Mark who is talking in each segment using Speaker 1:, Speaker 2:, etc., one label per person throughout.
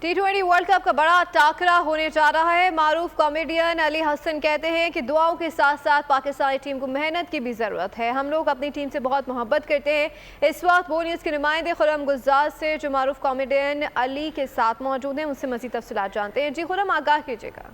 Speaker 1: T20 world cup का बड़ा टाकरा होने जा रहा है। मारूफ कॉमेडियन अली हसन कहते हैं कि दुआओं के साथ साथ पाकिस्तानी टीम को मेहनत की भी ज़रूरत है। हम लोग अपनी टीम से बहुत मोहब्बत करते हैं। इस वक्त वो न्यूज़ के नुमाइंदे खुरम गुलजार से जो मारूफ कॉमेडियन अली के साथ मौजूद हैं, उनसे मज़ीद तफसीलात जानते हैं। जी खुरम, आगाह कीजिएगा।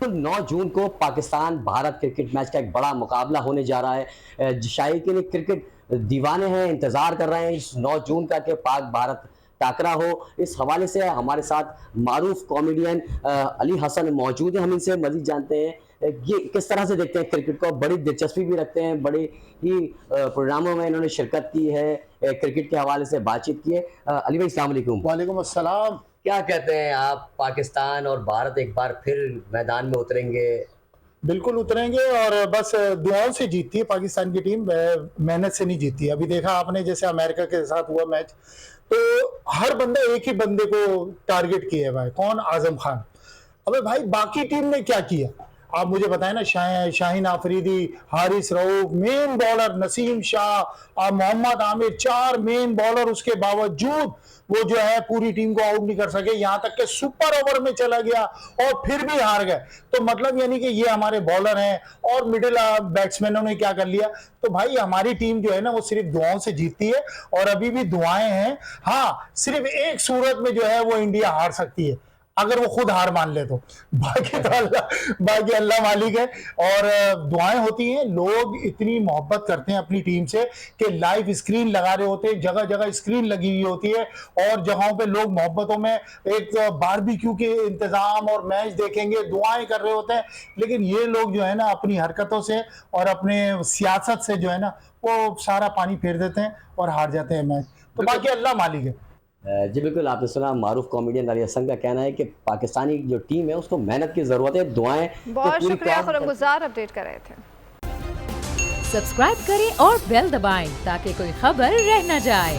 Speaker 2: 9 जून को पाकिस्तान भारत क्रिकेट मैच का एक बड़ा मुकाबला होने जा रहा है। शायकीन क्रिकेट दीवाने हैं, इंतज़ार कर रहे हैं इस 9 जून का कि पाक भारत टाकरा हो। इस हवाले से हमारे साथ मारूफ कॉमेडियन अली हसन मौजूद हैं। हम इनसे मज़ीद जानते हैं ये किस तरह से देखते हैं क्रिकेट को। बड़ी दिलचस्पी भी रखते हैं, बड़े ही प्रोग्रामों में इन्होंने शिरकत की है, क्रिकेट के हवाले से बातचीत की है। अली भाई, अस्सलाम वालेकुम।
Speaker 3: वालेकुम अस्सलाम।
Speaker 2: क्या कहते हैं आप, पाकिस्तान और भारत एक बार फिर मैदान में उतरेंगे?
Speaker 3: बिल्कुल उतरेंगे और बस दुआओं से जीतती है पाकिस्तान की टीम, मेहनत से नहीं जीतती। अभी देखा आपने जैसे अमेरिका के साथ हुआ मैच, तो हर बंदा एक ही बंदे को टारगेट किया है भाई, कौन? आजम खान। अबे भाई, बाकी टीम ने क्या किया आप मुझे बताएं ना। शाहीन आफरीदी, हारिस रऊफ, मेन बॉलर नसीम शाह और मोहम्मद आमिर, 4 मेन बॉलर, उसके बावजूद वो जो है पूरी टीम को आउट नहीं कर सके। यहां तक के सुपर ओवर में चला गया और फिर भी हार गए। तो मतलब यानी कि ये हमारे बॉलर हैं और मिडिल बैट्समैनों ने क्या कर लिया। तो भाई हमारी टीम जो है ना वो सिर्फ दुआओं से जीतती है और अभी भी दुआएं हैं। हाँ, सिर्फ एक सूरत में जो है वो इंडिया हार सकती है, अगर वो खुद हार मान ले तो। बाकी अल्लाह मालिक है और दुआएं होती हैं। लोग इतनी मोहब्बत करते हैं अपनी टीम से कि लाइव स्क्रीन लगा रहे होते हैं, जगह जगह स्क्रीन लगी हुई होती है और जगहों पे लोग मोहब्बतों में एक बारबेक्यू के इंतजाम और मैच देखेंगे, दुआएं कर रहे होते हैं। लेकिन ये लोग जो है ना अपनी हरकतों से और अपने सियासत से जो है ना वो सारा पानी फेर देते हैं और हार जाते हैं मैच। तो बाकी अल्लाह मालिक है।
Speaker 2: जी बिल्कुल, आपने सुना मारूफ कॉमेडियन अली हसन का कहना है कि पाकिस्तानी जो टीम है उसको मेहनत की ज़रूरत है, दुआएं।
Speaker 1: बहुत शुक्रिया खुरम गुलजार, अपडेट कर रहे थे।
Speaker 4: सब्सक्राइब करें और बेल दबाएं ताकि कोई खबर रह न जाए।